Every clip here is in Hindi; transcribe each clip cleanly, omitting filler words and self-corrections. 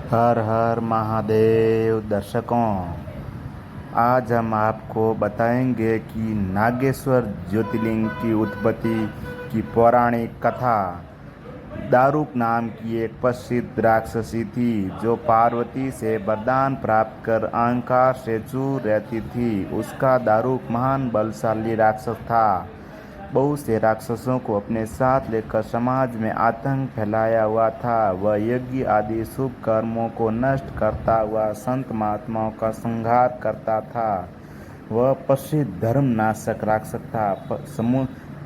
हर हर महादेव दर्शकों, आज हम आपको बताएंगे कि नागेश्वर ज्योतिर्लिंग की उत्पत्ति की पौराणिक कथा। दारुक नाम की एक प्रसिद्ध राक्षसी थी जो पार्वती से वरदान प्राप्त कर अहंकार से चूर रहती थी। उसका दारुक महान बलशाली राक्षस था। बहुत से राक्षसों को अपने साथ लेकर समाज में आतंक फैलाया हुआ था। वह यज्ञ आदि शुभ कर्मों को नष्ट करता हुआ संत महात्माओं का संहार करता था। वह प्रसिद्ध धर्मनाशक राक्षस था।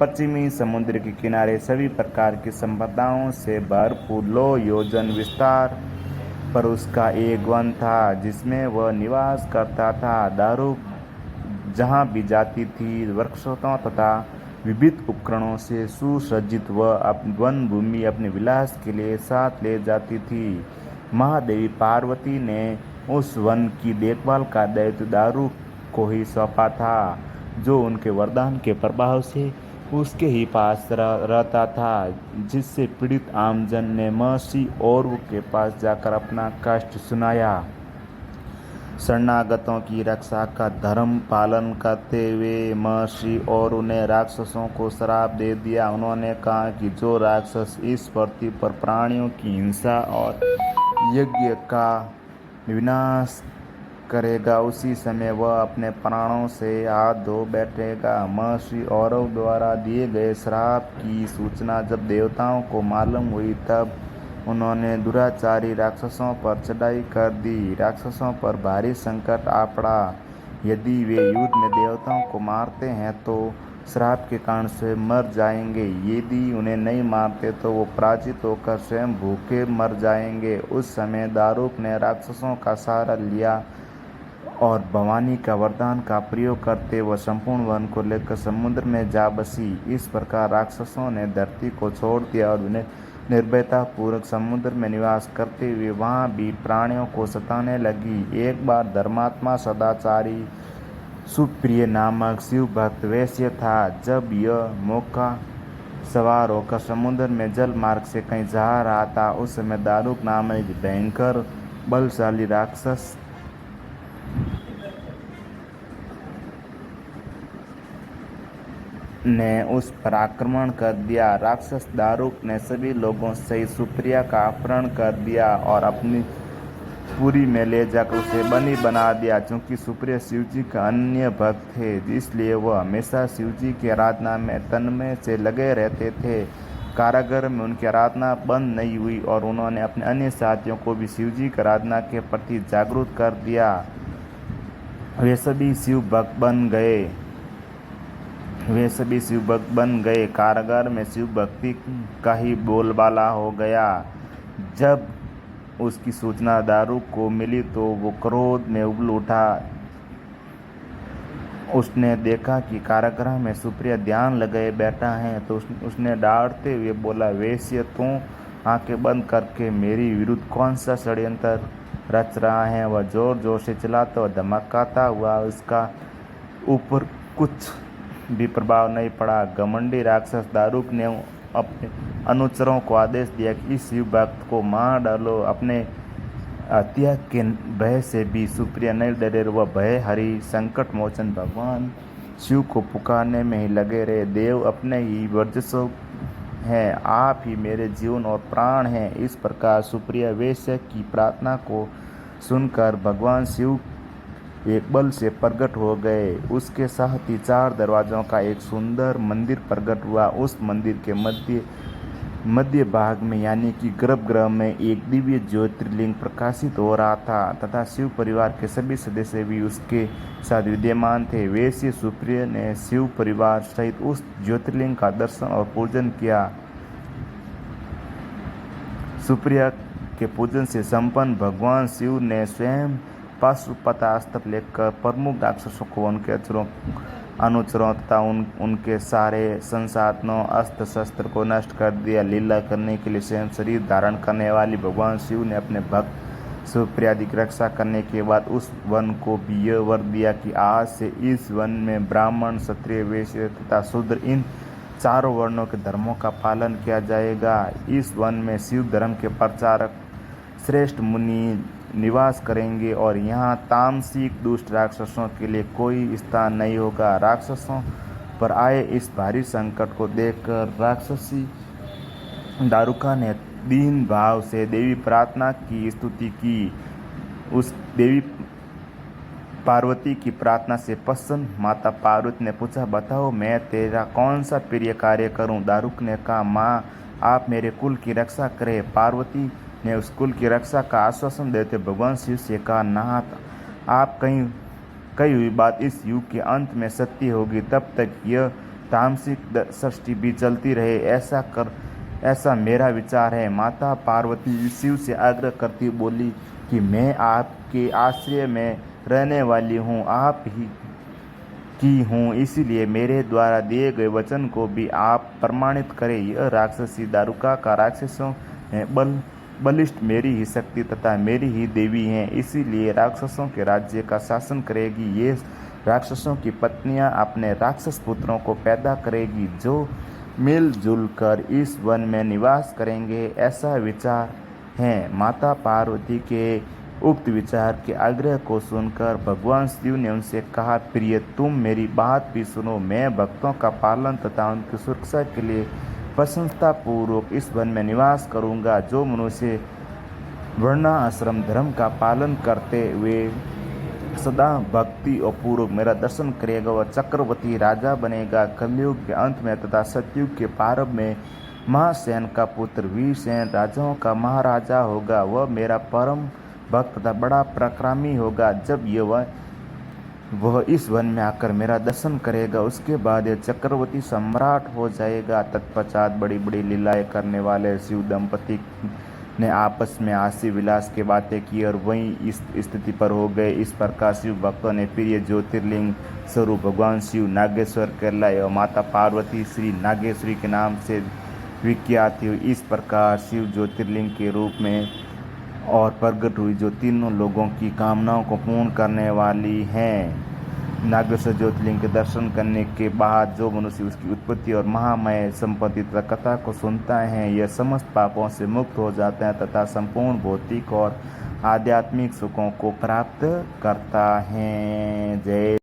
पश्चिमी समुद्र के किनारे सभी प्रकार की संपदाओं से भरपूर लो योजन विस्तार पर उसका एक वन था जिसमें वह निवास करता था। दारू जहाँ भी जाती थी वृक्षों तथा विविध उपकरणों से सुसज्जित वह वन भूमि अपने विलास के लिए साथ ले जाती थी। महादेवी पार्वती ने उस वन की देखभाल का दायित्व दारू को ही सौंपा था, जो उनके वरदान के प्रभाव से उसके ही पास रहता था। जिससे पीड़ित आमजन ने महर्षि और के पास जाकर अपना कष्ट सुनाया। शरणागतों की रक्षा का धर्म पालन करते हुए महर्षि और उन्हें राक्षसों को श्राप दे दिया। उन्होंने कहा कि जो राक्षस इस पृथ्वी पर प्राणियों की हिंसा और यज्ञ का विनाश करेगा उसी समय वह अपने प्राणों से हाथ धो बैठेगा। महर्षि औरव द्वारा दिए गए श्राप की सूचना जब देवताओं को मालूम हुई तब उन्होंने दुराचारी राक्षसों पर चढ़ाई कर दी। राक्षसों पर भारी संकट आ पड़ा। यदि वे युद्ध में देवताओं को मारते हैं तो श्राप के कारण स्वयं मर जाएंगे। यदि उन्हें नहीं मारते तो वो पराजित होकर स्वयं भूखे मर जाएंगे। उस समय दारुक ने राक्षसों का सहारा लिया और भवानी का वरदान का प्रयोग करते वह संपूर्ण वन को लेकर समुद्र में जा बसी। इस प्रकार राक्षसों ने धरती को छोड़ दिया और उन्हें निर्भयता पूर्वक समुद्र में निवास करते हुए वहाँ भी प्राणियों को सताने लगी। एक बार धर्मात्मा सदाचारी सुप्रिय नामक शिव भक्त वैश्य था। जब यह मौका सवार होकर समुद्र में जल मार्ग से कहीं जा रहा था उस समय दारुक नामक भयंकर बलशाली राक्षस ने उस पर आक्रमण कर दिया। राक्षस दारुक ने सभी लोगों सहित सुप्रिया का अपहरण कर दिया और अपनी पुरी में ले जाकर उसे बनी बना दिया। चूंकि सुप्रिया शिवजी का अन्य भक्त थे इसलिए वह हमेशा शिवजी की आराधना में तन्मय से लगे रहते थे। कारागार में उनकी आराधना बंद नहीं हुई और उन्होंने अपने अन्य साथियों को भी शिवजी की आराधना के प्रति जागरूक कर दिया। वे सभी शिव भक्त बन गए। कारागार में शिव भक्ति का ही बोलबाला हो गया। जब उसकी सूचना दारू को मिली तो वो क्रोध में उबल उठा। उसने देखा कि कारागृह में सुप्रिया ध्यान लगाए बैठा है तो उसने डांटते हुए बोला, वैश्य तू आंखें बंद करके मेरी विरुद्ध कौन सा षड्यंत्र रच रहा है। वह जोर जोर से चिल्लाता और धमकाता हुआ उसका ऊपर कुछ भी प्रभाव नहीं पड़ा। घमंडी राक्षस दारुक ने अपने अनुचरों को आदेश दिया कि इस शिव भक्त को मार डालो। अपने हत्या के भय से भी सुप्रिया नहीं डरे। वह भय हरि संकट मोचन भगवान शिव को पुकारने में ही लगे रहे। देव अपने ही वर्चस्व हैं, आप ही मेरे जीवन और प्राण हैं। इस प्रकार सुप्रिया वैश्य की प्रार्थना को सुनकर भगवान शिव एक बल से प्रकट हो गए। उसके साथ ही 4 दरवाजों का एक सुंदर मंदिर प्रकट हुआ। उस मंदिर के मध्य भाग में यानी कि गर्भगृह में एक दिव्य ज्योतिर्लिंग प्रकाशित हो रहा था तथा शिव परिवार के सभी सदस्य भी उसके साथ विद्यमान थे। वैसे सुप्रिया ने शिव परिवार सहित उस ज्योतिर्लिंग का दर्शन और पूजन किया। सुप्रिया के पूजन से संपन्न भगवान शिव ने स्वयं पाशुपतास्त्र लेकर प्रमुख राक्षसों को उनके अनुचरों तथा उनके सारे संसाधनों अस्त्र शस्त्र को नष्ट कर दिया। लीला करने के लिए स्वयं शरीर धारण करने वाली भगवान शिव ने अपने भक्त सुप्रिया की रक्षा करने के बाद उस वन को भी यह वर दिया कि आज से इस वन में ब्राह्मण क्षत्रिय वैश्य तथा शूद्र इन 4 वर्णों के धर्मों का पालन किया जाएगा। इस वन में शिव धर्म के प्रचारक श्रेष्ठ मुनि निवास करेंगे और यहाँ तामसिक दुष्ट राक्षसों के लिए कोई स्थान नहीं होगा। राक्षसों पर आए इस भारी संकट को देखकर राक्षसी दारुका ने दीन भाव से देवी प्रार्थना की स्तुति की। उस देवी पार्वती की प्रार्थना से प्रसन्न माता पार्वती ने पूछा, बताओ मैं तेरा कौन सा प्रिय कार्य करूं। दारुक ने कहा, माँ आप मेरे कुल की रक्षा करें। पार्वती ने उस कुल की रक्षा का आश्वासन देते भगवान शिव से कहा, नाथ आप कही हुई बात इस युग के अंत में सत्य होगी, तब तक यह तामसिक सृष्टि भी चलती रहे, ऐसा मेरा विचार है। माता पार्वती शिव से आग्रह करती बोली कि मैं आपके आश्रय में रहने वाली हूँ, आप ही की हूँ, इसीलिए मेरे द्वारा दिए गए वचन को भी आप प्रमाणित करें। यह राक्षसी दारुका का राक्षसों में बलिष्ठ मेरी ही शक्ति तथा मेरी ही देवी हैं, इसीलिए राक्षसों के राज्य का शासन करेगी। ये राक्षसों की पत्नियां अपने राक्षस पुत्रों को पैदा करेगी जो मिलजुल कर इस वन में निवास करेंगे, ऐसा विचार है। माता पार्वती के उक्त विचार के आग्रह को सुनकर भगवान शिव ने उनसे कहा, प्रिय तुम मेरी बात भी सुनो। मैं भक्तों का पालन तथा उनकी सुरक्षा के लिए प्रसन्नता पूर्वक इस वन में निवास करूंगा। जो मनुष्य वर्णाश्रम धर्म का पालन करते हुए सदा भक्ति और पूर्वक मेरा दर्शन करेगा वह चक्रवर्ती राजा बनेगा। कलयुग के अंत में तथा सतयुग के प्रारंभ में महासेन का पुत्र वीरसेन राजाओं का महाराजा होगा। वह मेरा परम भक्त तथा बड़ा पराक्रमी होगा। जब वह इस वन में आकर मेरा दर्शन करेगा उसके बाद यह चक्रवर्ती सम्राट हो जाएगा। तत्पश्चात बड़ी बड़ी लीलाएं करने वाले शिव दंपति ने आपस में हास्य विलास की बातें की और वहीं इस स्थिति पर हो गए। इस प्रकार शिव भक्तों ने प्रिय ज्योतिर्लिंग स्वरूप भगवान शिव नागेश्वर कहलाए और माता पार्वती श्री नागेश्वरी के नाम से विख्यात हुई। इस प्रकार शिव ज्योतिर्लिंग के रूप में और प्रकट हुई जो तीनों लोगों की कामनाओं को पूर्ण करने वाली हैं। नागेश्वर ज्योतिर्लिंग के दर्शन करने के बाद जो मनुष्य उसकी उत्पत्ति और महामय संपत्ति तथा कथा को सुनता है यह समस्त पापों से मुक्त हो जाता है तथा संपूर्ण भौतिक और आध्यात्मिक सुखों को प्राप्त करता है। जय